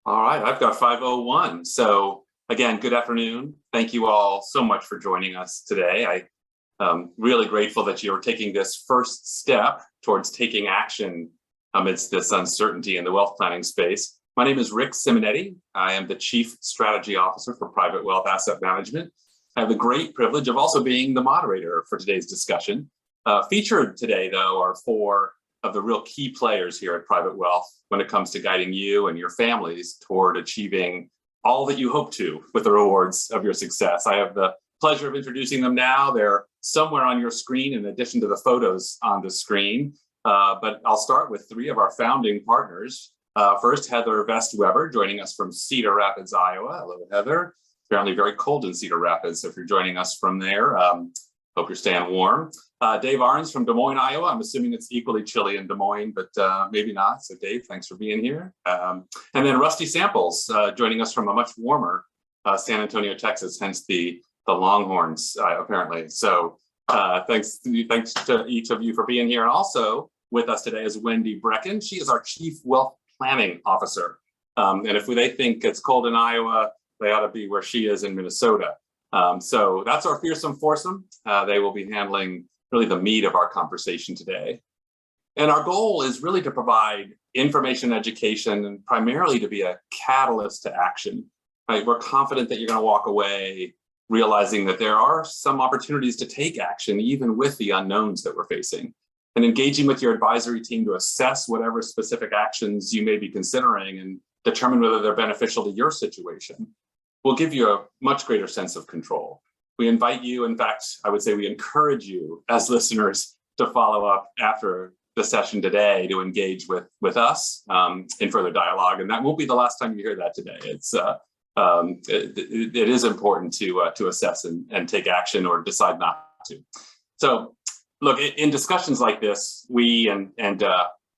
All right, I've got 5:01. So again, good afternoon. Thank you all so much for joining us today. I'm really grateful that you're taking this first step towards taking action amidst this uncertainty in the wealth planning space. My name is Rick Simonetti. I am the Chief Strategy Officer for Private Wealth Asset Management. I have the great privilege of also being the moderator for today's discussion. Featured today, though, are four of the real key players here at Private Wealth when it comes to guiding you and your families toward achieving all that you hope to with the rewards of your success. I have the pleasure of introducing them now. They're somewhere on your screen in addition to the photos on the screen. But I'll start with three of our founding partners. First, Heather Vest-Weber, joining us from Cedar Rapids, Iowa. Hello, Heather. Apparently very cold in Cedar Rapids, so if you're joining us from there, hope you're staying warm. Dave Arns from Des Moines, Iowa. I'm assuming it's equally chilly in Des Moines, but maybe not. So Dave, thanks for being here. And then Rusty Samples joining us from a much warmer San Antonio, Texas, hence the Longhorns, apparently. So thanks to each of you for being here. And also with us today is Wendy Brecken. She is our Chief Wealth Planning Officer. And if they think it's cold in Iowa, they ought to be where she is in Minnesota. So that's our fearsome foursome. They will be handling really the meat of our conversation today. And our goal is really to provide information, education, and primarily to be a catalyst to action. Right? We're confident that you're going to walk away realizing that there are some opportunities to take action, even with the unknowns that we're facing. And engaging with your advisory team to assess whatever specific actions you may be considering and determine whether they're beneficial to your situation will give you a much greater sense of control. We invite you, in fact, I would say we encourage you as listeners to follow up after the session today to engage with us in further dialogue. And that won't be the last time you hear that today. It is important to assess and take action or decide not to. So look, in discussions like this, we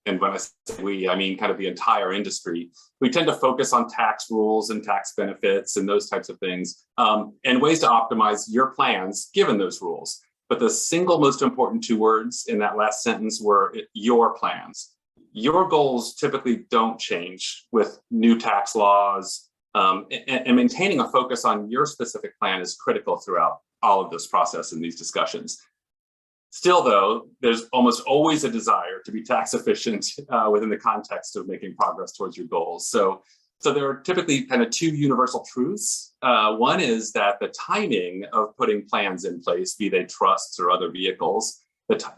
and when I say we, I mean kind of the entire industry, we tend to focus on tax rules and tax benefits and those types of things, and ways to optimize your plans given those rules. But the single most important two words in that last sentence were your plans. Your goals typically don't change with new tax laws, and maintaining a focus on your specific plan is critical throughout all of this process and these discussions. Still, though, there's almost always a desire to be tax efficient within the context of making progress towards your goals. So there are typically kind of two universal truths. One is that the timing of putting plans in place, be they trusts or other vehicles,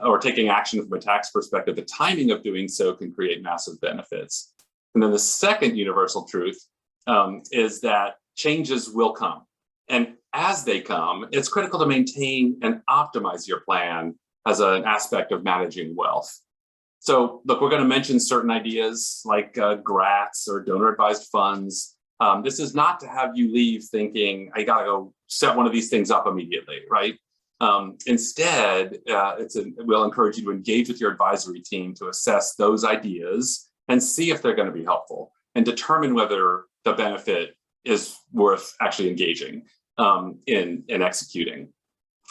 or taking action from a tax perspective, the timing of doing so can create massive benefits. And then the second universal truth is that changes will come. And as they come, it's critical to maintain and optimize your plan as an aspect of managing wealth. So look, we're going to mention certain ideas like GRATs or donor advised funds. This is not to have you leave thinking, I got to go set one of these things up immediately, right? Instead, we'll encourage you to engage with your advisory team to assess those ideas and see if they're going to be helpful and determine whether the benefit is worth actually engaging in executing,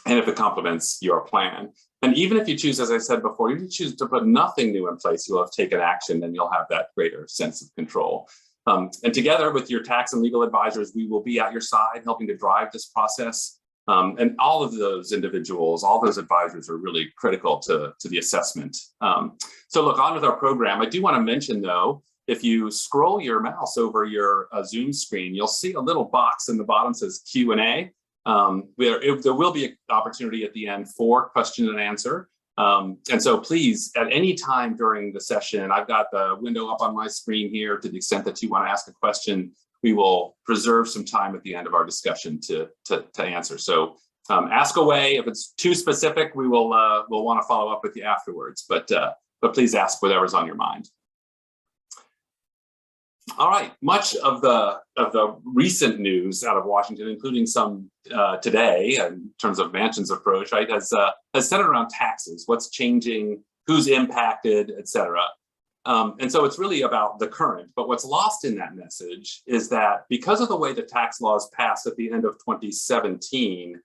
and if it complements your plan. And even if you choose, as I said before, you choose to put nothing new in place, you'll have taken action and you'll have that greater sense of control. And together with your tax and legal advisors, we will be at your side helping to drive this process. And all of those individuals, all those advisors are really critical to the assessment. So look, on with our program. I do want to mention, though, if you scroll your mouse over your Zoom screen, you'll see a little box in the bottom that says Q&A. There will be an opportunity at the end for question and answer. And so please, at any time during the session, I've got the window up on my screen here. To the extent that you want to ask a question, we will preserve some time at the end of our discussion to answer. So ask away. If it's too specific, we'll want to follow up with you afterwards. But please ask whatever's on your mind. All right, much of the recent news out of Washington, including some today in terms of Manchin's approach, right, has centered around taxes, what's changing, who's impacted, et cetera. And so it's really about the current. But what's lost in that message is that because of the way the tax laws passed at the end of 2017,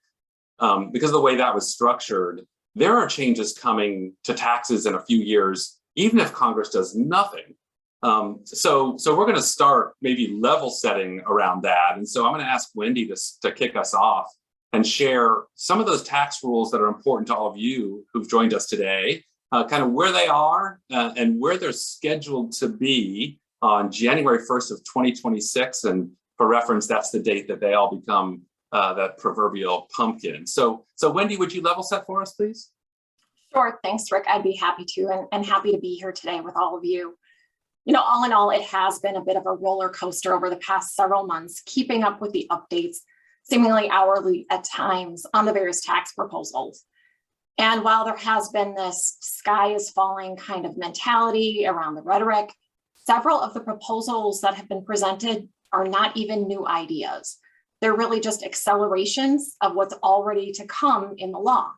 because of the way that was structured, there are changes coming to taxes in a few years, even if Congress does nothing So we're going to start maybe level setting around that. And so I'm going to ask Wendy to kick us off and share some of those tax rules that are important to all of you who've joined us today, kind of where they are and where they're scheduled to be on January 1st of 2026. And for reference, that's the date that they all become that proverbial pumpkin. So Wendy, would you level set for us, please? Sure, thanks, Rick. I'd be happy to, and happy to be here today with all of you. All in all, it has been a bit of a roller coaster over the past several months, keeping up with the updates, seemingly hourly at times, on the various tax proposals. And while there has been this sky is falling kind of mentality around the rhetoric, several of the proposals that have been presented are not even new ideas. They're really just accelerations of what's already to come in the law.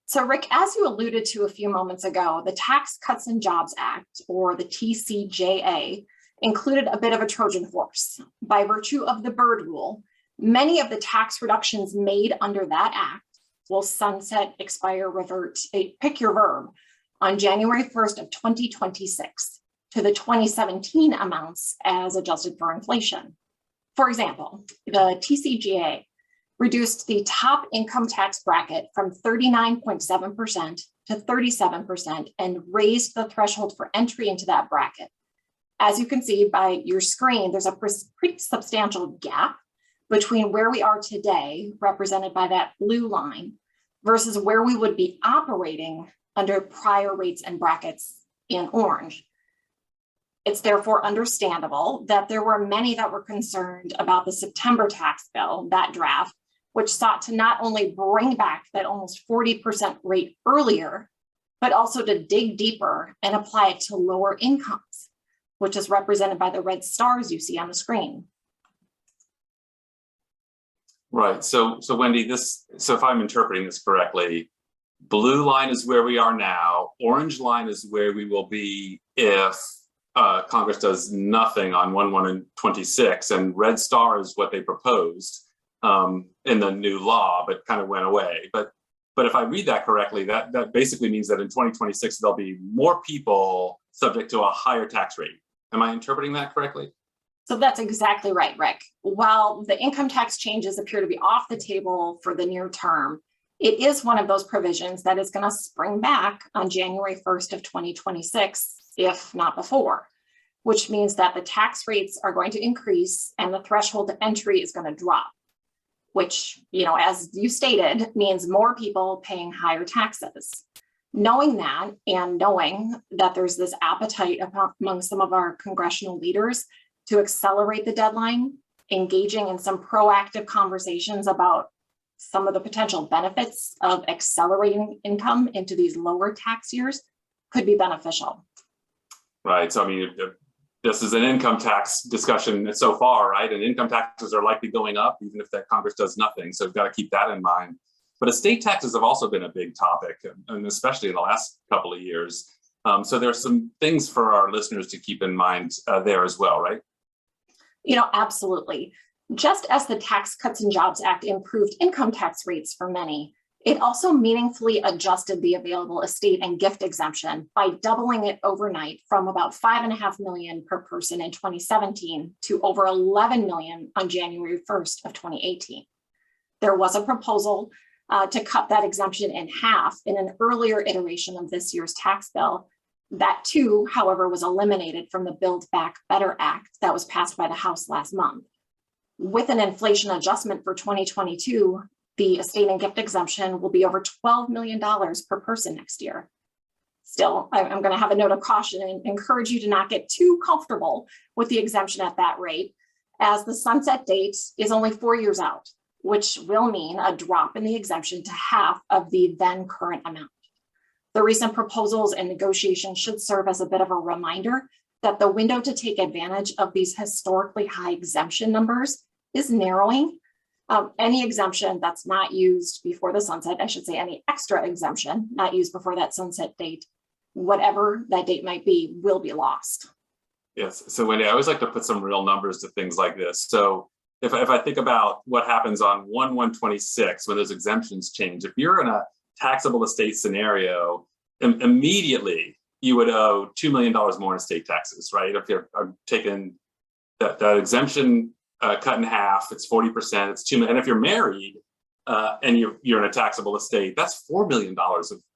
So Rick, as you alluded to a few moments ago, the Tax Cuts and Jobs Act, or the TCJA, included a bit of a Trojan horse. By virtue of the Byrd Rule, many of the tax reductions made under that act will sunset, expire, revert, pick your verb, on January 1st of 2026 to the 2017 amounts as adjusted for inflation. For example, the TCJA reduced the top income tax bracket from 39.7% to 37% and raised the threshold for entry into that bracket. As you can see by your screen, there's a pretty substantial gap between where we are today, represented by that blue line, versus where we would be operating under prior rates and brackets in orange. It's therefore understandable that there were many that were concerned about the September tax bill, that draft, which sought to not only bring back that almost 40% rate earlier, but also to dig deeper and apply it to lower incomes, which is represented by the red stars you see on the screen. Right. So Wendy, so if I'm interpreting this correctly, blue line is where we are now. Orange line is where we will be if Congress does nothing on 1/1/26, and red star is what they proposed in the new law, but kind of went away. But if I read that correctly, that basically means that in 2026 there'll be more people subject to a higher tax rate. Am I interpreting that correctly? So that's exactly right, Rick. While the income tax changes appear to be off the table for the near term, it is one of those provisions that is going to spring back on January 1st of 2026, if not before, which means that the tax rates are going to increase and the threshold to entry is going to drop, which, as you stated, means more people paying higher taxes. Knowing that, and knowing that there's this appetite among some of our congressional leaders to accelerate the deadline, engaging in some proactive conversations about some of the potential benefits of accelerating income into these lower tax years could be beneficial. Right. So, I mean, this is an income tax discussion so far, right? And income taxes are likely going up, even if that Congress does nothing. So we've got to keep that in mind. But estate taxes have also been a big topic, and especially in the last couple of years. So there's some things for our listeners to keep in mind there as well, right? Absolutely. Just as the Tax Cuts and Jobs Act improved income tax rates for many, it also meaningfully adjusted the available estate and gift exemption by doubling it overnight from about $5.5 million per person in 2017 to over $11 million on January 1st of 2018. There was a proposal to cut that exemption in half in an earlier iteration of this year's tax bill. That too, however, was eliminated from the Build Back Better Act that was passed by the House last month. With an inflation adjustment for 2022, the estate and gift exemption will be over $12 million per person next year. Still, I'm going to have a note of caution and encourage you to not get too comfortable with the exemption at that rate, as the sunset date is only 4 years out, which will mean a drop in the exemption to half of the then current amount. The recent proposals and negotiations should serve as a bit of a reminder that the window to take advantage of these historically high exemption numbers is narrowing. Any exemption that's not used before the sunset, I should say any extra exemption not used before that sunset date, whatever that date might be, will be lost. Yes. So Wendy, I always like to put some real numbers to things like this. So if I think about what happens on 1/1/26 when those exemptions change, if you're in a taxable estate scenario, immediately you would owe $2 million more in estate taxes, right? If you're taking that exemption cut in half, it's 40%, it's $2 million. And if you're married and you're in a taxable estate, that's $4 million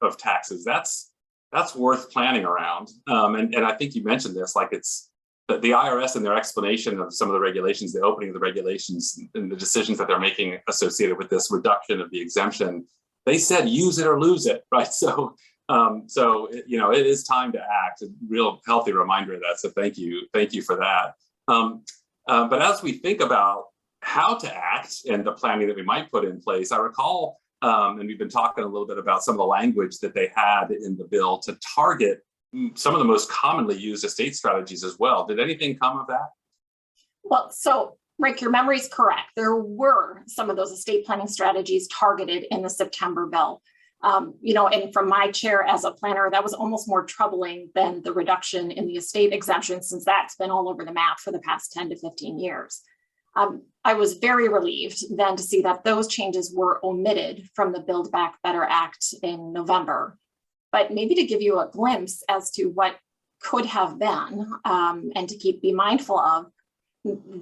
of taxes. That's worth planning around. And I think you mentioned this, like it's the IRS and their explanation of some of the regulations, the opening of the regulations and the decisions that they're making associated with this reduction of the exemption. They said, use it or lose it, right? So it is time to act. A real healthy reminder of that. So thank you for that. But as we think about how to act and the planning that we might put in place, I recall, and we've been talking a little bit about some of the language that they had in the bill to target some of the most commonly used estate strategies as well. Did anything come of that? Well, so Rick, your memory is correct. There were some of those estate planning strategies targeted in the September bill. And from my chair as a planner, that was almost more troubling than the reduction in the estate exemption, since that's been all over the map for the past 10 to 15 years. I was very relieved then to see that those changes were omitted from the Build Back Better Act in November. But maybe to give you a glimpse as to what could have been, and to be mindful of,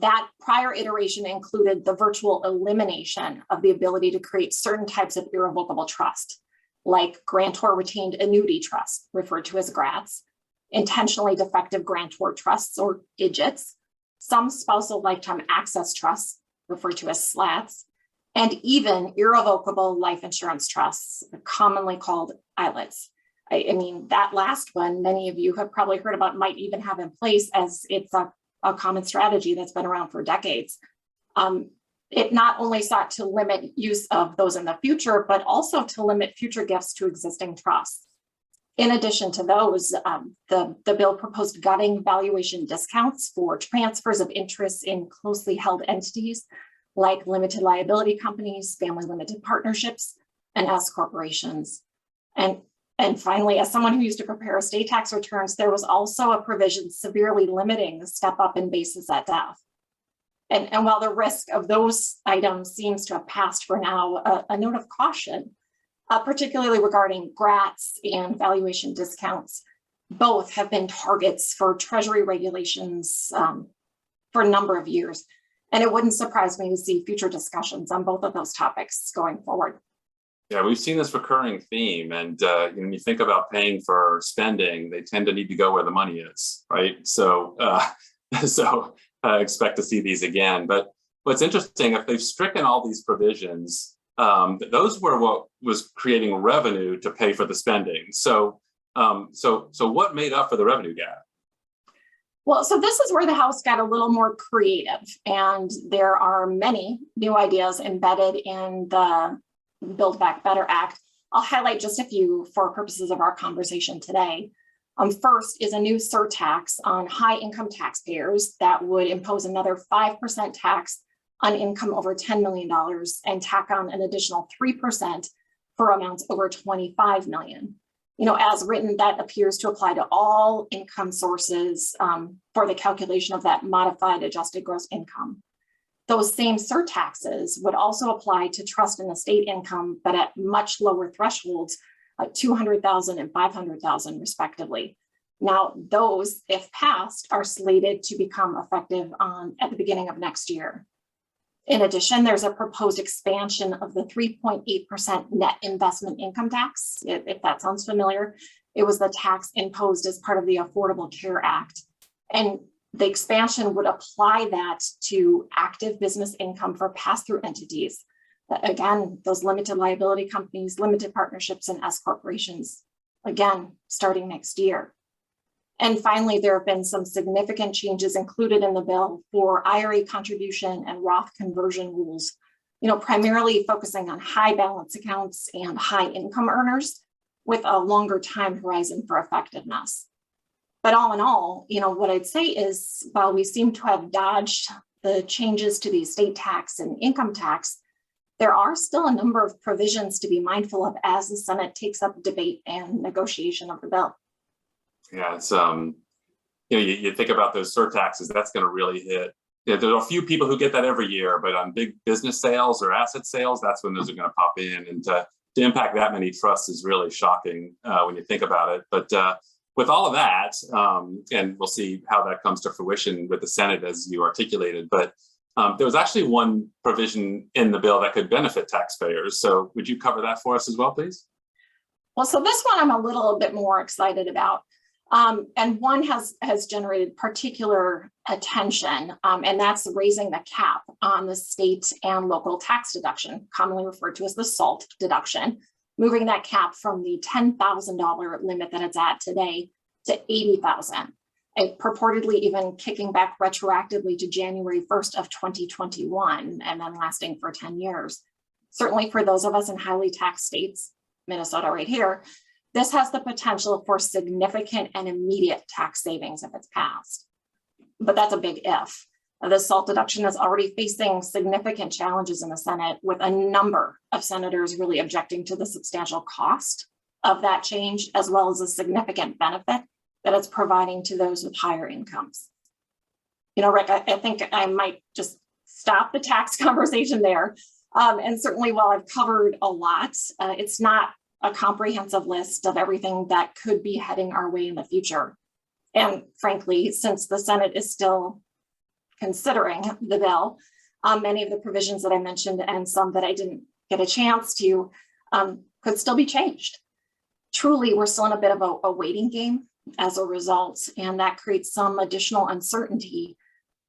that prior iteration included the virtual elimination of the ability to create certain types of irrevocable trust, like grantor retained annuity trusts, referred to as GRATs, intentionally defective grantor trusts, or IDGITs, some spousal lifetime access trusts, referred to as SLATs, and even irrevocable life insurance trusts, commonly called ILITs. I mean, that last one, many of you have probably heard about, might even have in place, as it's a common strategy that's been around for decades. It not only sought to limit use of those in the future, but also to limit future gifts to existing trusts. In addition to those, the bill proposed gutting valuation discounts for transfers of interests in closely held entities like limited liability companies, family limited partnerships, and S corporations. And finally, as someone who used to prepare estate tax returns, there was also a provision severely limiting the step up in basis at death. And while the risk of those items seems to have passed for now, a note of caution, particularly regarding GRATs and valuation discounts, both have been targets for Treasury regulations for a number of years. And it wouldn't surprise me to see future discussions on both of those topics going forward. Yeah, we've seen this recurring theme, and when you think about paying for spending, they tend to need to go where the money is, right? So, expect to see these again. But what's interesting, if they've stricken all these provisions, those were what was creating revenue to pay for the spending. So what made up for the revenue gap? Well, so this is where the House got a little more creative, and there are many new ideas embedded in the Build Back Better Act. I'll highlight just a few for purposes of our conversation today. First is a new surtax on high income taxpayers that would impose another 5% tax on income over $10 million and tack on an additional 3% for amounts over $25 million. As written, that appears to apply to all income sources for the calculation of that modified adjusted gross income. Those same surtaxes would also apply to trust and estate income, but at much lower thresholds, like $200,000 and $500,000 respectively. Now, those, if passed, are slated to become effective at the beginning of next year. In addition, there's a proposed expansion of the 3.8% net investment income tax. If that sounds familiar, it was the tax imposed as part of the Affordable Care Act. And the expansion would apply that to active business income for pass-through entities. Again, those limited liability companies, limited partnerships, and S corporations, again, starting next year. And finally, there have been some significant changes included in the bill for IRA contribution and Roth conversion rules, primarily focusing on high balance accounts and high income earners with a longer time horizon for effectiveness. But all in all, what I'd say is, while we seem to have dodged the changes to the estate tax and income tax, there are still a number of provisions to be mindful of as the Senate takes up debate and negotiation of the bill. Yeah, it's you think about those surtaxes, that's going to really hit. There are a few people who get that every year, but on big business sales or asset sales, that's when those are going to pop in. And to impact that many trusts is really shocking when you think about it. But with all of that, and we'll see how that comes to fruition with the Senate as you articulated, but there was actually one provision in the bill that could benefit taxpayers. So would you cover that for us as well, please? Well, so this one I'm a little bit more excited about. And one has generated particular attention, and that's raising the cap on the state and local tax deduction, commonly referred to as the SALT deduction, moving that cap from the $10,000 limit that it's at today to $80,000, and purportedly even kicking back retroactively to January 1st of 2021, and then lasting for 10 years. Certainly for those of us in highly taxed states, Minnesota right here, this has the potential for significant and immediate tax savings if it's passed. But that's a big if. The SALT deduction is already facing significant challenges in the Senate, with a number of senators really objecting to the substantial cost of that change, as well as a significant benefit that it's providing to those with higher incomes. You know, Rick, I think I might just stop the tax conversation there. And certainly while I've covered a lot, it's not a comprehensive list of everything that could be heading our way in the future. And frankly, since the Senate is still considering the bill, many of the provisions that I mentioned and some that I didn't get a chance to could still be changed. Truly, we're still in a bit of a waiting game as a result, and that creates some additional uncertainty,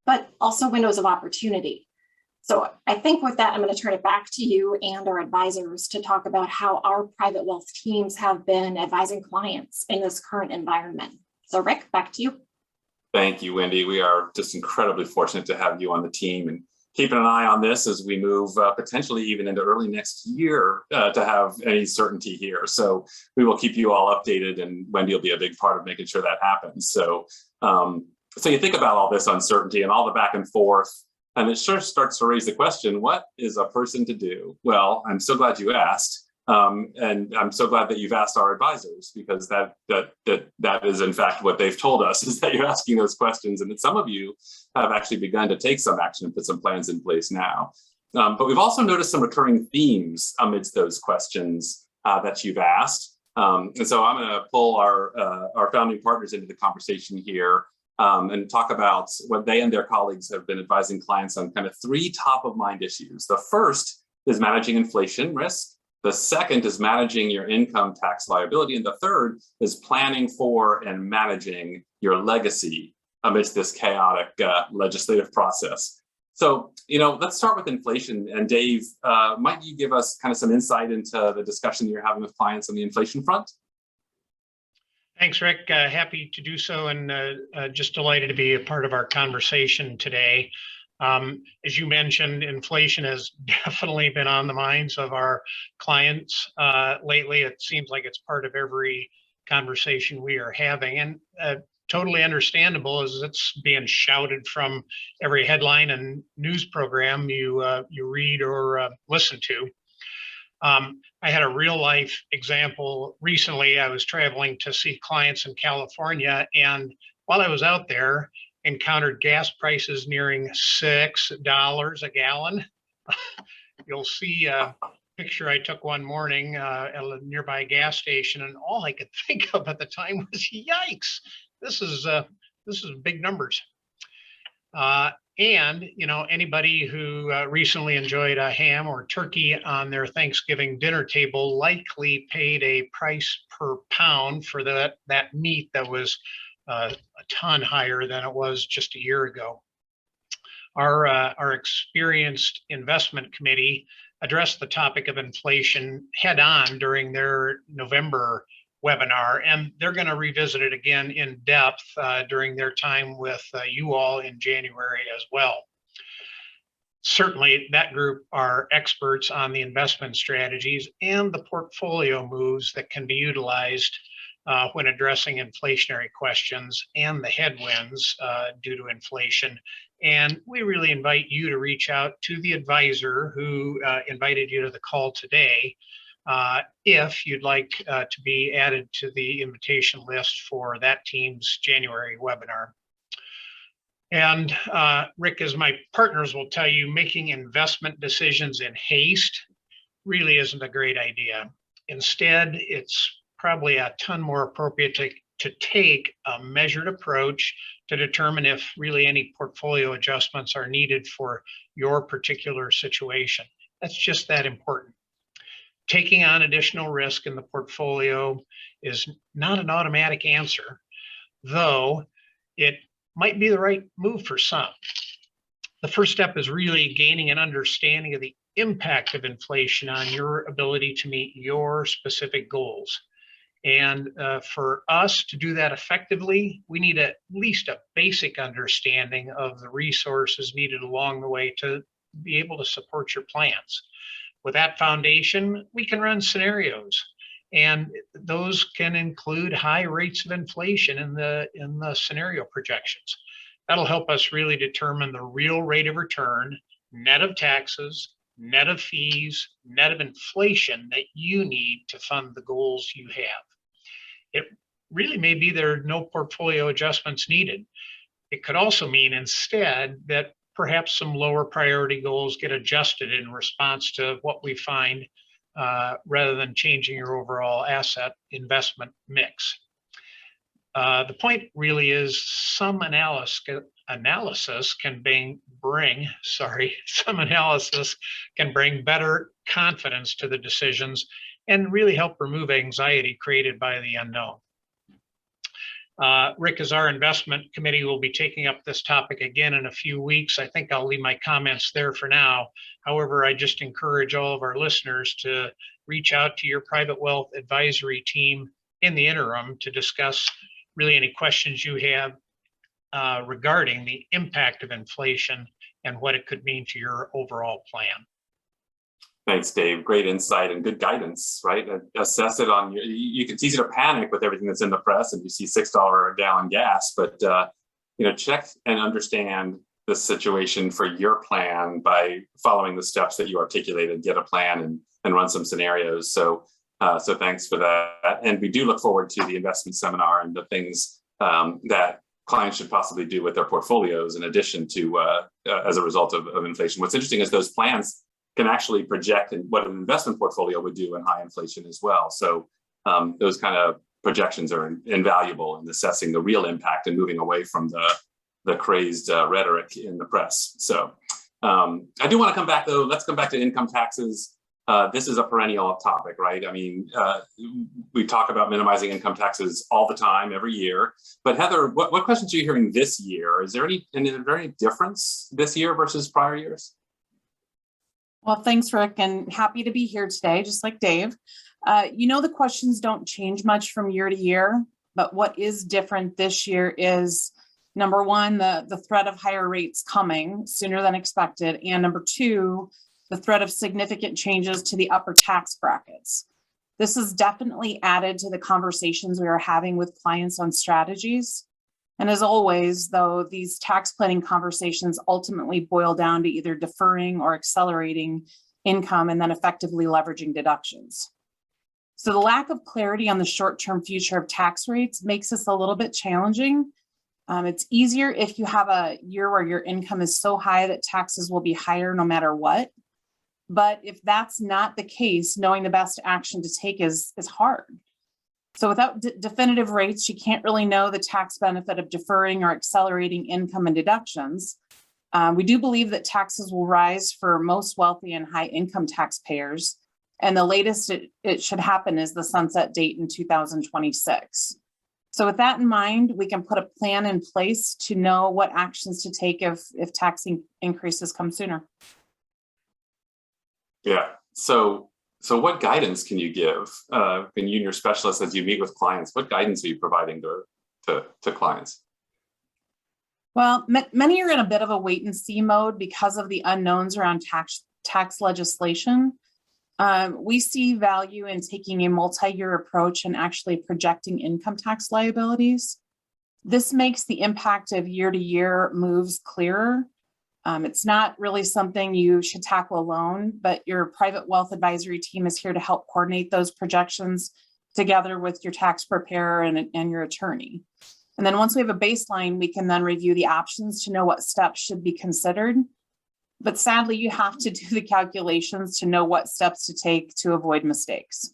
but also windows of opportunity. So I think with that, I'm going to turn it back to you and our advisors to talk about how our private wealth teams have been advising clients in this current environment. So Rick, back to you. Thank you, Wendy. We are just incredibly fortunate to have you on the team and keeping an eye on this as we move potentially even into early next year to have any certainty here. So we will keep you all updated, and Wendy will be a big part of making sure that happens. So, so you think about all this uncertainty and all the back and forth, and it sure starts to raise the question, what is a person to do? Well, I'm so glad you asked. And I'm so glad that you've asked our advisors, because that is in fact what they've told us, is that you're asking those questions, and that some of you have actually begun to take some action and put some plans in place now. But we've also noticed some recurring themes amidst those questions that you've asked. And so I'm going to pull our founding partners into the conversation here and talk about what they and their colleagues have been advising clients on kind of three top of mind issues. The first is managing inflation risk. The second is managing your income tax liability. And the third is planning for and managing your legacy amidst this chaotic legislative process. So, you know, let's start with inflation. And Dave, might you give us kind of some insight into the discussion you're having with clients on the inflation front? Thanks, Rick. Happy to do so, and just delighted to be a part of our conversation today. As you mentioned, inflation has definitely been on the minds of our clients lately. It seems like it's part of every conversation we are having, and totally understandable, as it's being shouted from every headline and news program you read or listen to. I had a real life example recently. I was traveling to see clients in California, and while I was out there, encountered gas prices nearing $6 a gallon. You'll see a picture I took one morning at a nearby gas station, and all I could think of at the time was, yikes, this is big numbers. And, you know, anybody who recently enjoyed a ham or turkey on their Thanksgiving dinner table likely paid a price per pound for that meat that was a ton higher than it was just a year ago. Our experienced investment committee addressed the topic of inflation head on during their November webinar, and they're going to revisit it again in depth during their time with you all in January as well. Certainly, that group are experts on the investment strategies and the portfolio moves that can be utilized when addressing inflationary questions and the headwinds due to inflation. And we really invite you to reach out to the advisor who invited you to the call today if you'd like to be added to the invitation list for that team's January webinar. And Rick, as my partners will tell you, making investment decisions in haste really isn't a great idea. Instead, it's probably a ton more appropriate to to take a measured approach to determine if really any portfolio adjustments are needed for your particular situation. That's just that important. Taking on additional risk in the portfolio is not an automatic answer, though it might be the right move for some. The first step is really gaining an understanding of the impact of inflation on your ability to meet your specific goals. And for us to do that effectively, we need at least a basic understanding of the resources needed along the way to be able to support your plans. With that foundation, we can run scenarios, and those can include high rates of inflation in the scenario projections. That'll help us really determine the real rate of return, net of taxes, net of fees, net of inflation that you need to fund the goals you have. It really may be there are no portfolio adjustments needed. It could also mean instead that perhaps some lower priority goals get adjusted in response to what we find rather than changing your overall asset investment mix. The point really is some analysis can bring better confidence to the decisions and really help remove anxiety created by the unknown. Rick, as our investment committee will be taking up this topic again in a few weeks, I think I'll leave my comments there for now. However, I just encourage all of our listeners to reach out to your private wealth advisory team in the interim to discuss really any questions you have regarding the impact of inflation and what it could mean to your overall plan. Thanks, Dave. Great insight and good guidance, right? Assess it on it's easy to panic with everything that's in the press and you see $6 a gallon gas, but check and understand the situation for your plan by following the steps that you articulated, get a plan and run some scenarios. So thanks for that. And we do look forward to the investment seminar and the things that clients should possibly do with their portfolios in addition to as a result of inflation. What's interesting is those plans can actually project what an investment portfolio would do in high inflation as well. So those kind of projections are invaluable in assessing the real impact and moving away from the crazed rhetoric in the press. So I do want to come back though. Let's come back to income taxes. This is a perennial topic, right? I mean, we talk about minimizing income taxes all the time, every year. But Heather, what questions are you hearing this year? Is there any difference this year versus prior years? Well, thanks, Rick, and happy to be here today, just like Dave. The questions don't change much from year to year, but what is different this year is, number one, the threat of higher rates coming sooner than expected, and number two, the threat of significant changes to the upper tax brackets. This is definitely added to the conversations we are having with clients on strategies. And as always, though, these tax planning conversations ultimately boil down to either deferring or accelerating income and then effectively leveraging deductions. So the lack of clarity on the short-term future of tax rates makes this a little bit challenging. It's easier if you have a year where your income is so high that taxes will be higher no matter what. But if that's not the case, knowing the best action to take is hard. So without definitive rates, you can't really know the tax benefit of deferring or accelerating income and deductions. We do believe that taxes will rise for most wealthy and high income taxpayers. And the latest it should happen is the sunset date in 2026. So with that in mind, we can put a plan in place to know what actions to take if tax increases come sooner. Yeah. So what guidance can you give? Can you and your specialists, as you meet with clients, what guidance are you providing to clients? Well, many are in a bit of a wait and see mode because of the unknowns around tax legislation. We see value in taking a multi-year approach and actually projecting income tax liabilities. This makes the impact of year-to-year moves clearer. It's not really something you should tackle alone, but your private wealth advisory team is here to help coordinate those projections together with your tax preparer and your attorney. And then once we have a baseline, we can then review the options to know what steps should be considered. But sadly, you have to do the calculations to know what steps to take to avoid mistakes.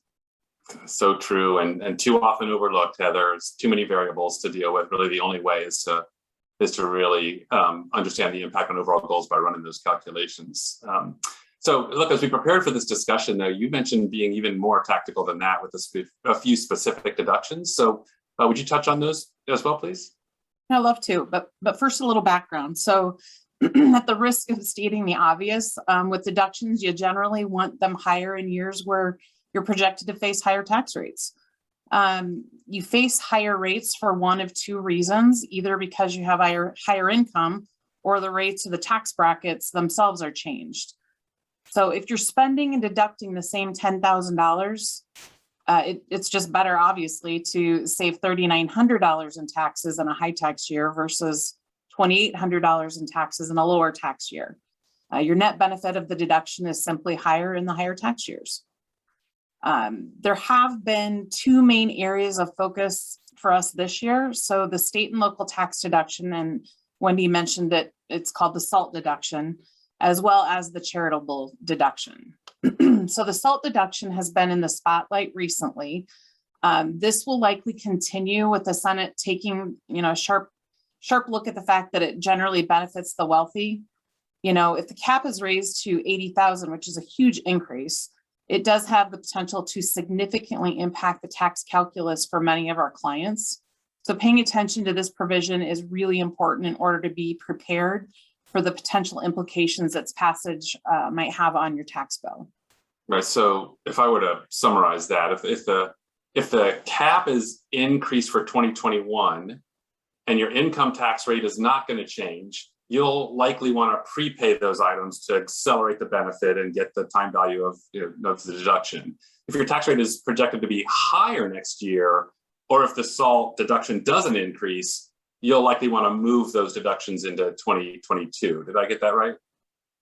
So true, and too often overlooked, Heather. There's too many variables to deal with. Really, the only way is to really understand the impact on overall goals by running those calculations. So look, as we prepared for this discussion, though, you mentioned being even more tactical than that with a few specific deductions. So would you touch on those as well, please? I'd love to, but first a little background. So at the risk of stating the obvious, with deductions, you generally want them higher in years where you're projected to face higher tax rates. You face higher rates for one of two reasons, either because you have higher income or the rates of the tax brackets themselves are changed. So if you're spending and deducting the same $10,000, it's just better, obviously, to save $3,900 in taxes in a high tax year versus $2,800 in taxes in a lower tax year. Your net benefit of the deduction is simply higher in the higher tax years. There have been two main areas of focus for us this year. So the state and local tax deduction, and Wendy mentioned it, it's called the SALT deduction, as well as the charitable deduction. So the SALT deduction has been in the spotlight recently. This will likely continue with the Senate taking, a sharp look at the fact that it generally benefits the wealthy. If the cap is raised to 80,000, which is a huge increase, it does have the potential to significantly impact the tax calculus for many of our clients. So paying attention to this provision is really important in order to be prepared for the potential implications its passage might have on your tax bill. Right. So if I were to summarize that, if the cap is increased for 2021 and your income tax rate is not going to change, you'll likely want to prepay those items to accelerate the benefit and get the time value of the deduction. If your tax rate is projected to be higher next year, or if the SALT deduction doesn't increase, you'll likely want to move those deductions into 2022. Did I get that right?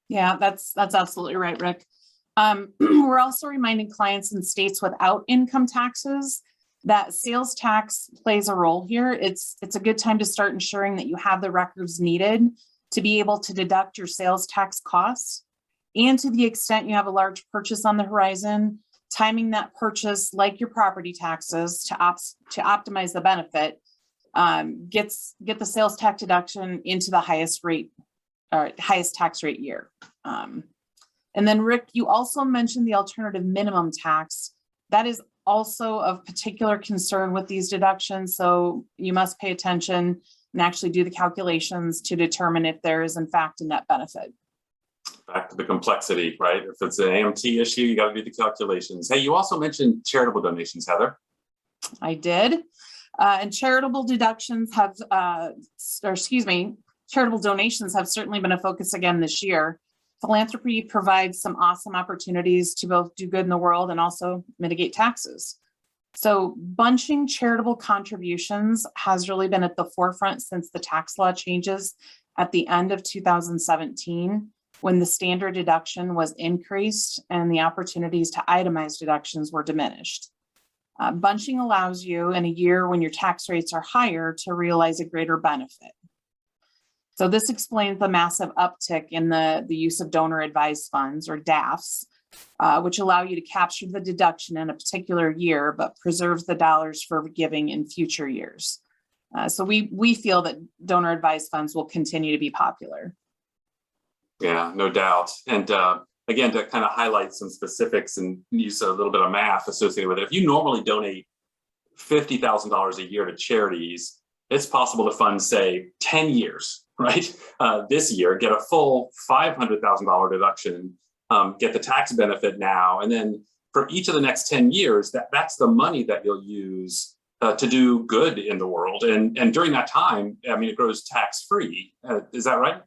Yeah, that's absolutely right, Rick. We're also reminding clients in states without income taxes that sales tax plays a role here. It's a good time to start ensuring that you have the records needed to be able to deduct your sales tax costs. And to the extent you have a large purchase on the horizon, timing that purchase like your property taxes to optimize the benefit, get the sales tax deduction into the highest tax rate year. And then Rick, you also mentioned the alternative minimum tax. That is also of particular concern with these deductions. So you must pay attention and actually do the calculations to determine if there is in fact a net benefit. Back to the complexity, right? If it's an AMT issue, you got to do the calculations. Hey, you also mentioned charitable donations, Heather. I did. And charitable donations have certainly been a focus again this year. Philanthropy provides some awesome opportunities to both do good in the world and also mitigate taxes. So bunching charitable contributions has really been at the forefront since the tax law changes at the end of 2017, when the standard deduction was increased and the opportunities to itemize deductions were diminished. Bunching allows you in a year when your tax rates are higher to realize a greater benefit. So this explains the massive uptick in the use of donor advised funds, or DAFs, which allow you to capture the deduction in a particular year, but preserves the dollars for giving in future years. So we feel that donor advised funds will continue to be popular. Yeah, no doubt. And again, to kind of highlight some specifics and use a little bit of math associated with it, if you normally donate $50,000 a year to charities, it's possible to fund, say, 10 years, right? This year, get a full $500,000 deduction, get the tax benefit now, and then for each of the next 10 years, that's the money that you'll use to do good in the world. And during that time, I mean, it grows tax-free. Is that right?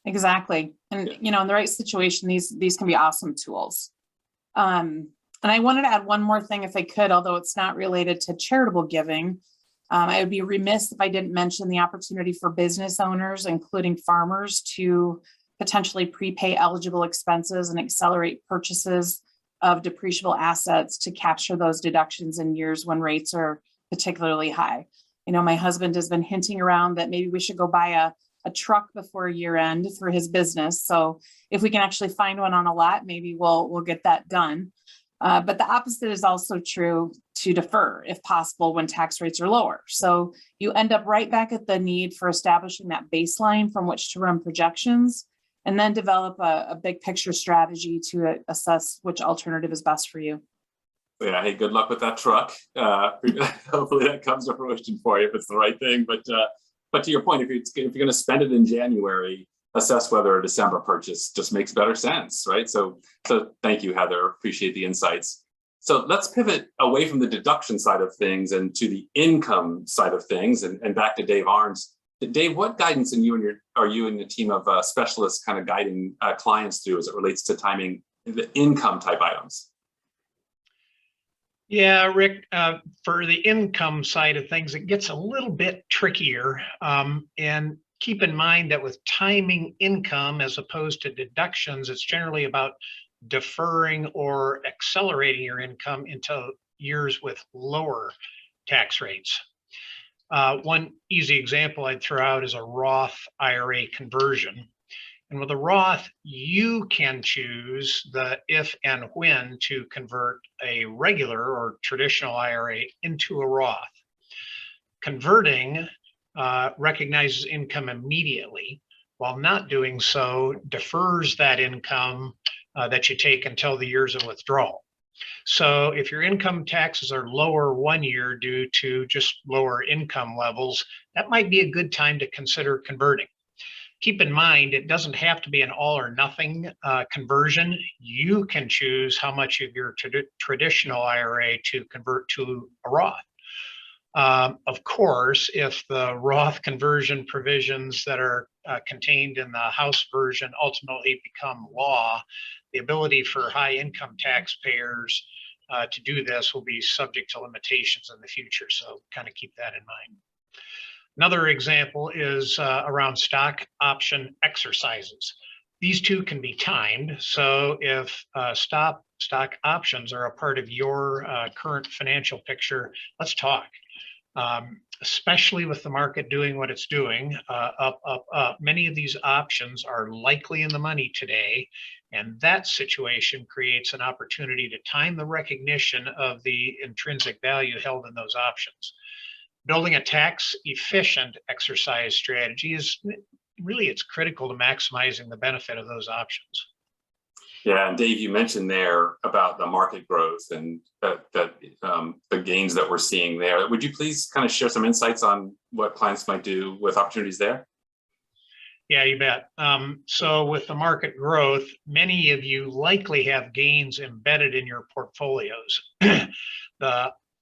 Exactly. And, in the right situation, these can be awesome tools. And I wanted to add one more thing if I could, although it's not related to charitable giving. I would be remiss if I didn't mention the opportunity for business owners, including farmers, to potentially prepay eligible expenses and accelerate purchases of depreciable assets to capture those deductions in years when rates are particularly high. My husband has been hinting around that maybe we should go buy a truck before year end for his business. So if we can actually find one on a lot, maybe we'll get that done. But the opposite is also true to defer, if possible, when tax rates are lower. So you end up right back at the need for establishing that baseline from which to run projections, and then develop a big picture strategy to assess which alternative is best for you. Yeah, hey, good luck with that truck. Hopefully that comes to fruition for you if it's the right thing. But to your point, if you're going to spend it in January, assess whether a December purchase just makes better sense, right? So thank you, Heather. Appreciate the insights. So let's pivot away from the deduction side of things and to the income side of things, and back to Dave Arns. Dave, what guidance are you and the team of specialists kind of guiding clients through as it relates to timing the income type items? Yeah, Rick, for the income side of things, it gets a little bit trickier. And keep in mind that with timing income as opposed to deductions, it's generally about deferring or accelerating your income into years with lower tax rates. One easy example I'd throw out is a Roth IRA conversion. And with a Roth, you can choose the if and when to convert a regular or traditional IRA into a Roth. Converting recognizes income immediately, while not doing so defers that income that you take until the years of withdrawal. So if your income taxes are lower 1 year due to just lower income levels, that might be a good time to consider converting. Keep in mind, it doesn't have to be an all or nothing conversion. You can choose how much of your traditional IRA to convert to a Roth. Of course, if the Roth conversion provisions that are contained in the House version ultimately become law, the ability for high income taxpayers to do this will be subject to limitations in the future. So kind of keep that in mind. Another example is around stock option exercises. These two can be timed. So if stock options are a part of your current financial picture, let's talk. Especially with the market doing what it's doing, up, up, up, many of these options are likely in the money today. And that situation creates an opportunity to time the recognition of the intrinsic value held in those options. Building a tax efficient exercise strategy is really, it's critical to maximizing the benefit of those options. Yeah, and Dave, you mentioned there about the market growth and the gains that we're seeing there. Would you please kind of share some insights on what clients might do with opportunities there? Yeah, you bet. So with the market growth, many of you likely have gains embedded in your portfolios.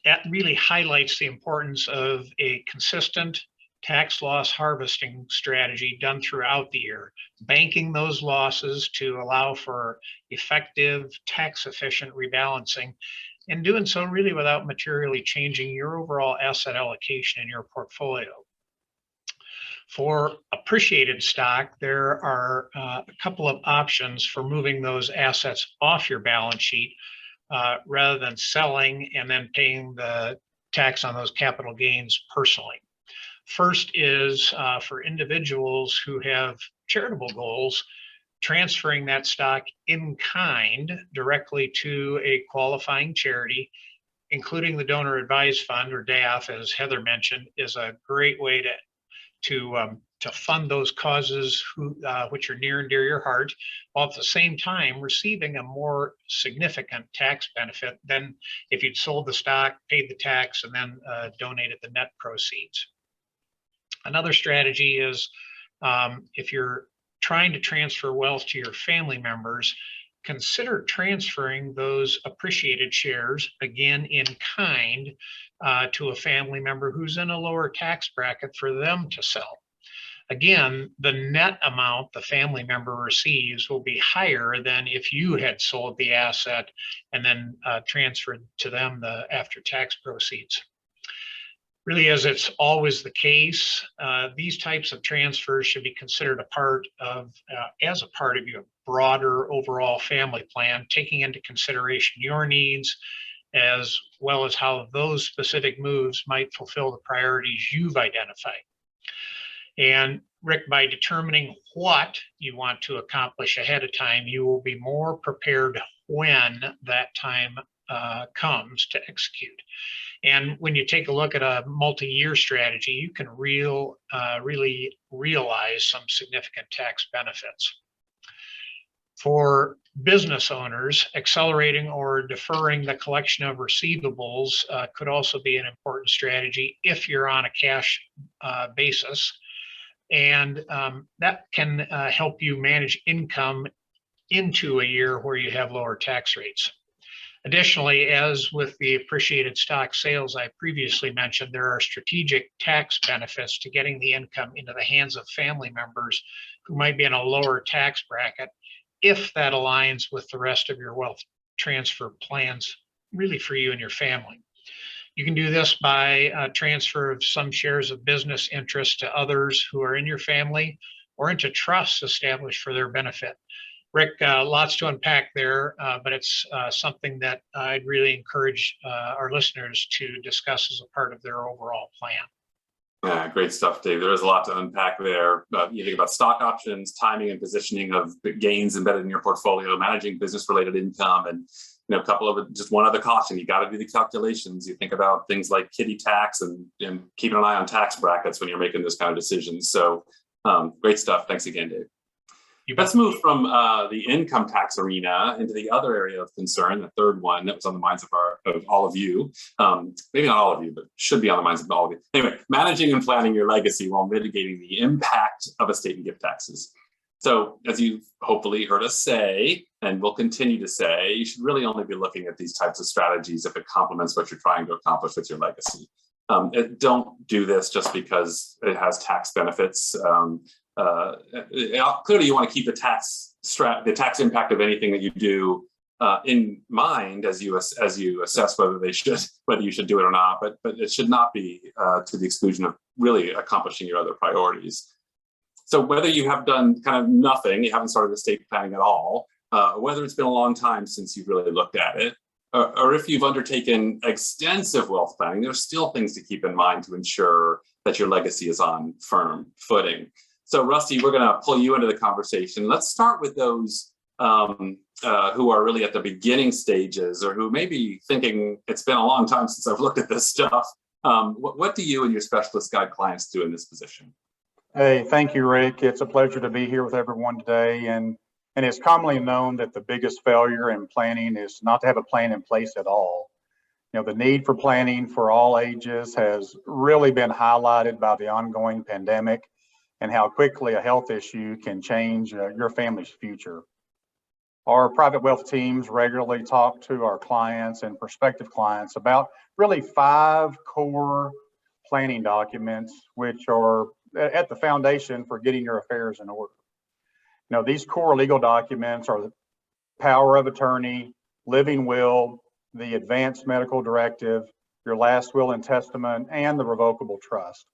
That really highlights the importance of a consistent tax loss harvesting strategy done throughout the year, banking those losses to allow for effective tax efficient rebalancing, and doing so really without materially changing your overall asset allocation in your portfolio. For appreciated stock, there are a couple of options for moving those assets off your balance sheet rather than selling and then paying the tax on those capital gains personally. First is for individuals who have charitable goals, transferring that stock in kind directly to a qualifying charity, including the donor advised fund, or DAF, as Heather mentioned, is a great way to fund those causes which are near and dear your heart, while at the same time receiving a more significant tax benefit than if you'd sold the stock, paid the tax, and then donated the net proceeds. Another strategy is if you're trying to transfer wealth to your family members, consider transferring those appreciated shares, again in kind, to a family member who's in a lower tax bracket for them to sell. Again, the net amount the family member receives will be higher than if you had sold the asset and then transferred to them the after-tax proceeds. Really, as it's always the case, these types of transfers should be considered as a part of your broader overall family plan, taking into consideration your needs, as well as how those specific moves might fulfill the priorities you've identified. And Rick, by determining what you want to accomplish ahead of time, you will be more prepared when that time comes to execute. And when you take a look at a multi-year strategy, you can really realize some significant tax benefits. For business owners, accelerating or deferring the collection of receivables could also be an important strategy if you're on a cash basis. And that can help you manage income into a year where you have lower tax rates. Additionally, as with the appreciated stock sales I previously mentioned, there are strategic tax benefits to getting the income into the hands of family members who might be in a lower tax bracket, if that aligns with the rest of your wealth transfer plans, really for you and your family. You can do this by transfer of some shares of business interest to others who are in your family, or into trusts established for their benefit. Rick, lots to unpack there, but it's something that I'd really encourage our listeners to discuss as a part of their overall plan. Yeah, great stuff, Dave. There is a lot to unpack there. You think about stock options, timing and positioning of gains embedded in your portfolio, managing business-related income, and a couple of just one other caution: you got to do the calculations. You think about things like kiddie tax and keeping an eye on tax brackets when you're making this kind of decisions. So great stuff. Thanks again, Dave. Let's move from the income tax arena into the other area of concern, the third one that was on the minds of all of you. Maybe not all of you, but should be on the minds of all of you. Anyway, managing and planning your legacy while mitigating the impact of estate and gift taxes. So as you've hopefully heard us say, and will continue to say, you should really only be looking at these types of strategies if it complements what you're trying to accomplish with your legacy. Don't do this just because it has tax benefits. Clearly, you want to keep the tax impact of anything that you do in mind as you assess whether you should do it or not. But it should not be to the exclusion of really accomplishing your other priorities. So whether you have done kind of nothing, you haven't started estate planning at all, whether it's been a long time since you've really looked at it, or if you've undertaken extensive wealth planning, there's still things to keep in mind to ensure that your legacy is on firm footing. So Rusty, we're going to pull you into the conversation. Let's start with those who are really at the beginning stages, or who may be thinking it's been a long time since I've looked at this stuff. What do you and your specialist guide clients do in this position? Hey, thank you, Rick. It's a pleasure to be here with everyone today. And it's commonly known that the biggest failure in planning is not to have a plan in place at all. The need for planning for all ages has really been highlighted by the ongoing pandemic, and how quickly a health issue can change your family's future. Our private wealth teams regularly talk to our clients and prospective clients about really 5 core planning documents, which are at the foundation for getting your affairs in order. These core legal documents are the power of attorney, living will, the advanced medical directive, your last will and testament, and the revocable trust.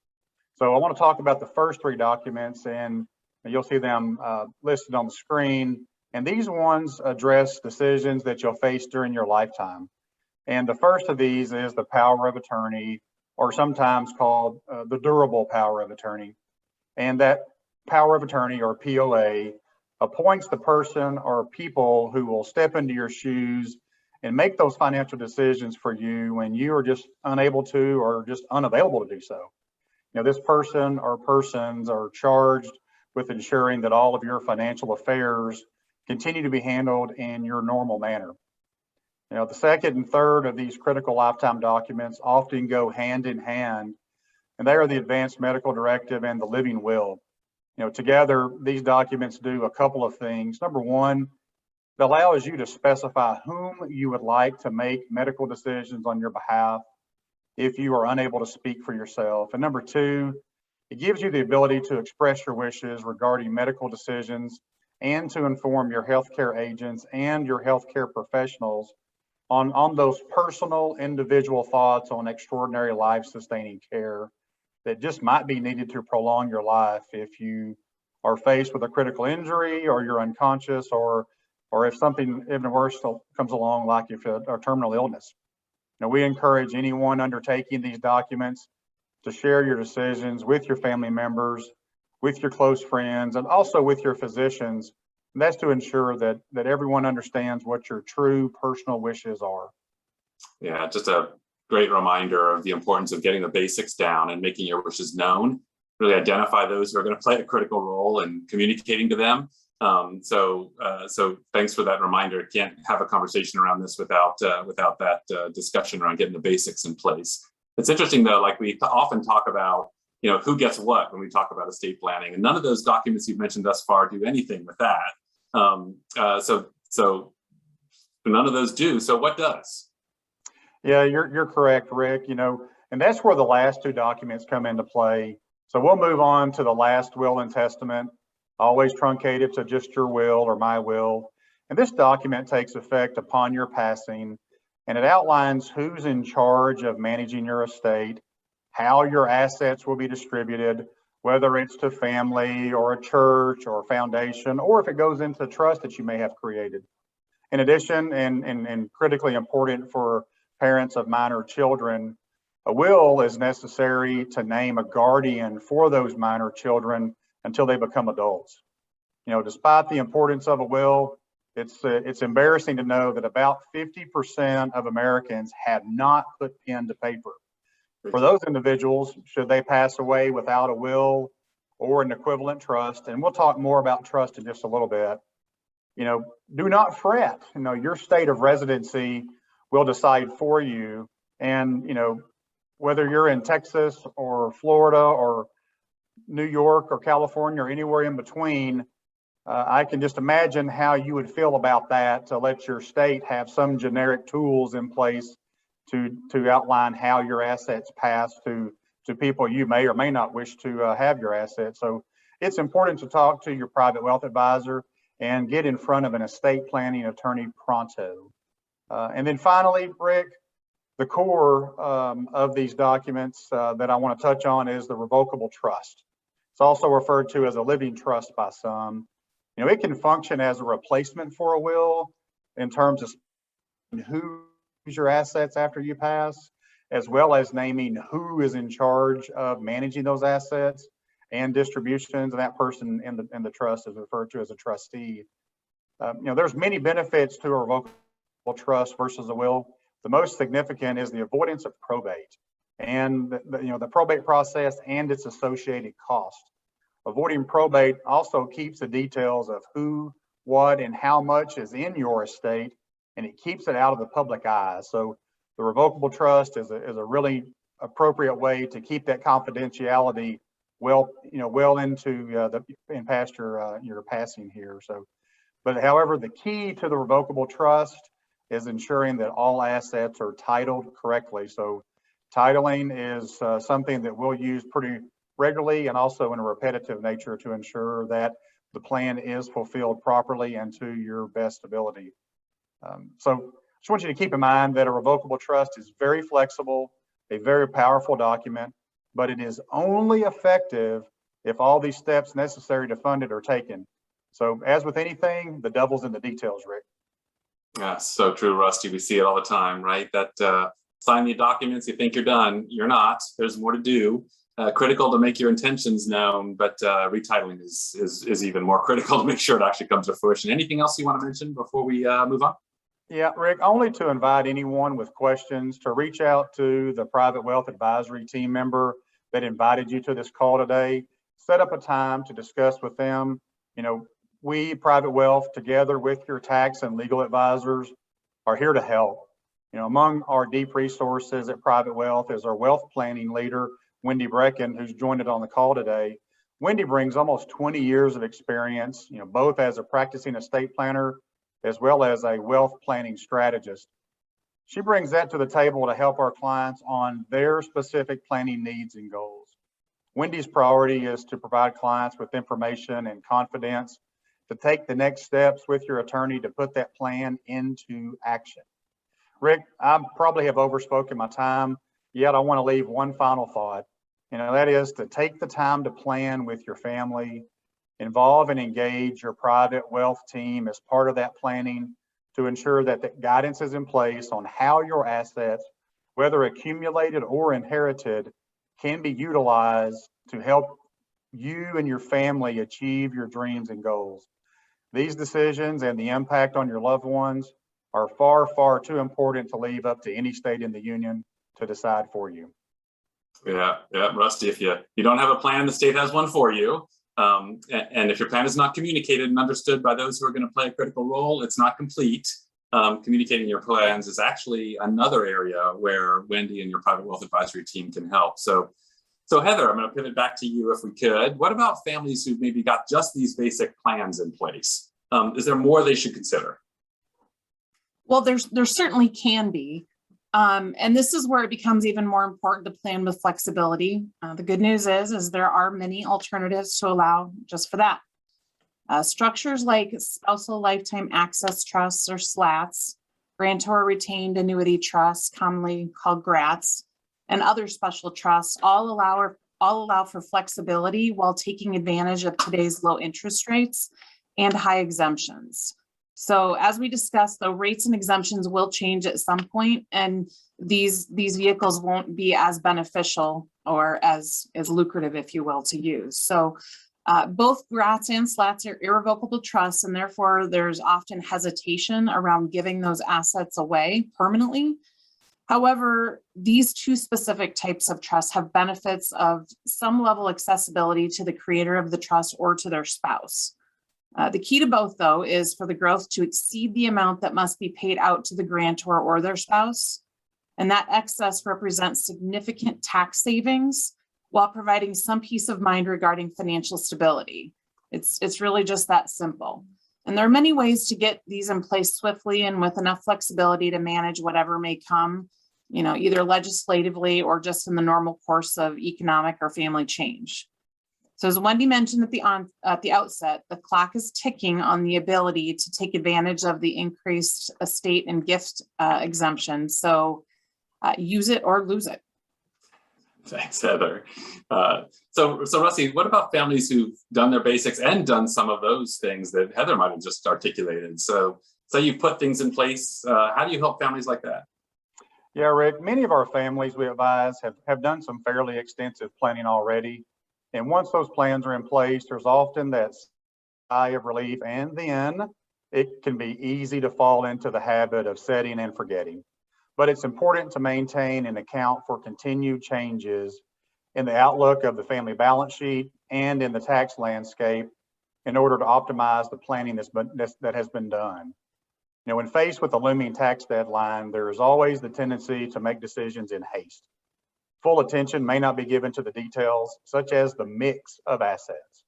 So I want to talk about the first 3 documents, and you'll see them listed on the screen. And these ones address decisions that you'll face during your lifetime. And the first of these is the power of attorney, or sometimes called the durable power of attorney. And that power of attorney, or POA, appoints the person or people who will step into your shoes and make those financial decisions for you when you are just unable to, or just unavailable to do so. This person or persons are charged with ensuring that all of your financial affairs continue to be handled in your normal manner. The second and third of these critical lifetime documents often go hand in hand, and they are the advanced medical directive and the living will. Together, these documents do a couple of things. Number one, it allows you to specify whom you would like to make medical decisions on your behalf if you are unable to speak for yourself. And number two, it gives you the ability to express your wishes regarding medical decisions and to inform your healthcare agents and your healthcare professionals on those personal individual thoughts on extraordinary life-sustaining care that just might be needed to prolong your life if you are faced with a critical injury, or you're unconscious, or if something even worse comes along, like if a terminal illness. We encourage anyone undertaking these documents to share your decisions with your family members, with your close friends, and also with your physicians. And that's to ensure that everyone understands what your true personal wishes are. Yeah, just a great reminder of the importance of getting the basics down and making your wishes known. Really identify those who are going to play a critical role in communicating to them. So thanks for that reminder. Can't have a conversation around this without that discussion around getting the basics in place. It's interesting though, like we often talk about, who gets what when we talk about estate planning, and none of those documents you've mentioned thus far do anything with that. So none of those do. So what does? Yeah, you're correct, Rick. And that's where the last two documents come into play. So we'll move on to the last will and testament, always truncated to just your will or my will. And this document takes effect upon your passing, and it outlines who's in charge of managing your estate, how your assets will be distributed, whether it's to family or a church or a foundation, or if it goes into a trust that you may have created. In addition, and critically important for parents of minor children, a will is necessary to name a guardian for those minor children until they become adults. Despite the importance of a will, it's embarrassing to know that about 50% of Americans have not put pen to paper. For those individuals, should they pass away without a will or an equivalent trust, and we'll talk more about trust in just a little bit, do not fret. Your state of residency will decide for you. And, whether you're in Texas or Florida or New York or California or anywhere in between, I can just imagine how you would feel about that, to let your state have some generic tools in place to outline how your assets pass to people you may or may not wish to have your assets. So it's important to talk to your private wealth advisor and get in front of an estate planning attorney pronto. And then finally, Rick, the core of these documents that I want to touch on is the revocable trust. It's also referred to as a living trust by some. It can function as a replacement for a will in terms of who's your assets after you pass, as well as naming who is in charge of managing those assets and distributions, and that person in the trust is referred to as a trustee. There's many benefits to a revocable trust versus a will. The most significant is the avoidance of probate and the probate process and its associated cost. Avoiding probate also keeps the details of who, what, and how much is in your estate, and it keeps it out of the public eye. So the revocable trust is a really appropriate way to keep that confidentiality well into past your passing here. But however, the key to the revocable trust is ensuring that all assets are titled correctly. So titling is something that we'll use pretty regularly and also in a repetitive nature to ensure that the plan is fulfilled properly and to your best ability. So just want you to keep in mind that a revocable trust is very flexible, a very powerful document, but it is only effective if all these steps necessary to fund it are taken. So as with anything, the devil's in the details, Rick. Yeah, so true, Rusty. We see it all the time, right? That sign the documents, you think you're done. You're not. There's more to do. Critical to make your intentions known, but retitling is even more critical to make sure it actually comes to fruition. Anything else you want to mention before we move on? Yeah, Rick, only to invite anyone with questions to reach out to the Private Wealth Advisory team member that invited you to this call today. Set up a time to discuss with them. We, Private Wealth, together with your tax and legal advisors, are here to help. Among our deep resources at Private Wealth is our wealth planning leader, Wendy Brecken, who's joined us on the call today. Wendy brings almost 20 years of experience, both as a practicing estate planner as well as a wealth planning strategist. She brings that to the table to help our clients on their specific planning needs and goals. Wendy's priority is to provide clients with information and confidence to take the next steps with your attorney to put that plan into action. Rick, I probably have overspoken my time, yet I want to leave one final thought. That is to take the time to plan with your family, involve and engage your private wealth team as part of that planning to ensure that the guidance is in place on how your assets, whether accumulated or inherited, can be utilized to help you and your family achieve your dreams and goals. These decisions and the impact on your loved ones are far, far too important to leave up to any state in the union to decide for you. Yeah, Rusty, if you don't have a plan, the state has one for you. And if your plan is not communicated and understood by those who are going to play a critical role, it's not complete. Communicating your plans is actually another area where Wendy and your private wealth advisory team can help. So Heather, I'm going to pivot back to you if we could. What about families who maybe got just these basic plans in place? Is there more they should consider? Well, there certainly can be. And this is where it becomes even more important to plan with flexibility. The good news is there are many alternatives to allow just for that. Structures like spousal lifetime access trusts or SLATs, grantor retained annuity trusts, commonly called GRATs, and other special trusts all allow for flexibility while taking advantage of today's low interest rates and high exemptions. So as we discussed, the rates and exemptions will change at some point, and these vehicles won't be as beneficial or as lucrative, if you will, to use. So both GRATs and SLATs are irrevocable trusts, and therefore there's often hesitation around giving those assets away permanently. However, these two specific types of trusts have benefits of some level of accessibility to the creator of the trust or to their spouse. The key to both, though, is for the growth to exceed the amount that must be paid out to the grantor or their spouse. And that excess represents significant tax savings while providing some peace of mind regarding financial stability. It's really just that simple. And there are many ways to get these in place swiftly and with enough flexibility to manage whatever may come, either legislatively or just in the normal course of economic or family change. So as Wendy mentioned at the outset, the clock is ticking on the ability to take advantage of the increased estate and gift exemption. So use it or lose it. Thanks, Heather. So Rusty, what about families who've done their basics and done some of those things that Heather might have just articulated? So you've put things in place. How do you help families like that? Yeah, Rick, many of our families we advise have done some fairly extensive planning already. And once those plans are in place, there's often that sigh of relief, and then it can be easy to fall into the habit of setting and forgetting. But it's important to maintain and account for continued changes in the outlook of the family balance sheet and in the tax landscape in order to optimize the planning that has been done. When faced with a looming tax deadline, there is always the tendency to make decisions in haste. Full attention may not be given to the details, such as the mix of assets.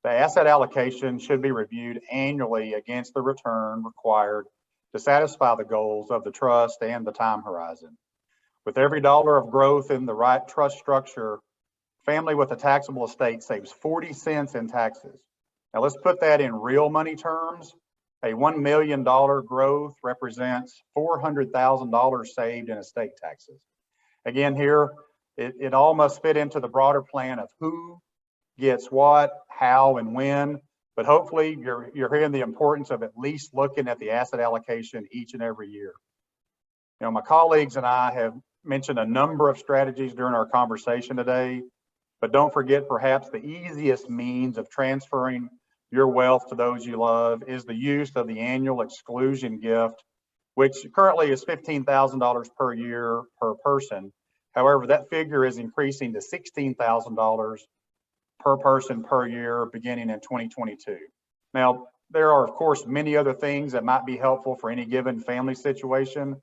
The asset allocation should be reviewed annually against the return required to satisfy the goals of the trust and the time horizon. With every dollar of growth in the right trust structure, family with a taxable estate saves 40 cents in taxes. Now let's put that in real money terms. A $1 million growth represents $400,000 saved in estate taxes. Again, here, it all must fit into the broader plan of who gets what, how, and when. But hopefully you're hearing the importance of at least looking at the asset allocation each and every year. My colleagues and I have mentioned a number of strategies during our conversation today, but don't forget perhaps the easiest means of transferring your wealth to those you love is the use of the annual exclusion gift, which currently is $15,000 per year per person. However, that figure is increasing to $16,000 per person per year beginning in 2022. Now, there are, of course, many other things that might be helpful for any given family situation,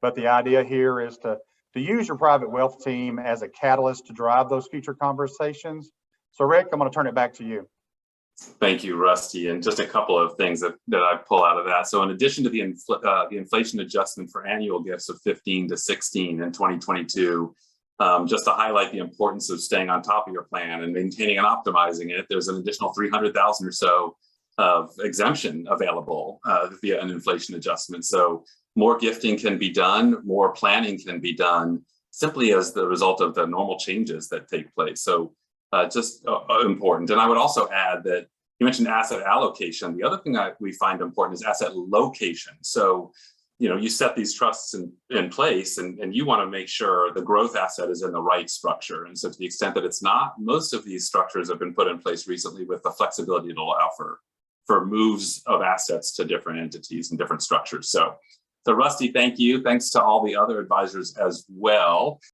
but the idea here is to use your private wealth team as a catalyst to drive those future conversations. So Rick, I'm going to turn it back to you. Thank you, Rusty. And just a couple of things that I pull out of that. So in addition to the inflation adjustment for annual gifts of 15 to 16 in 2022, just to highlight the importance of staying on top of your plan and maintaining and optimizing it, there's an additional 300,000 or so of exemption available via an inflation adjustment. So more gifting can be done, more planning can be done simply as the result of the normal changes that take place. So just important. And I would also add that you mentioned asset allocation. The other thing that we find important is asset location. So, you set these trusts in place and you want to make sure the growth asset is in the right structure. And so to the extent that it's not, most of these structures have been put in place recently with the flexibility to allow for moves of assets to different entities and different structures. So So Rusty, thank you. Thanks to all the other advisors as well.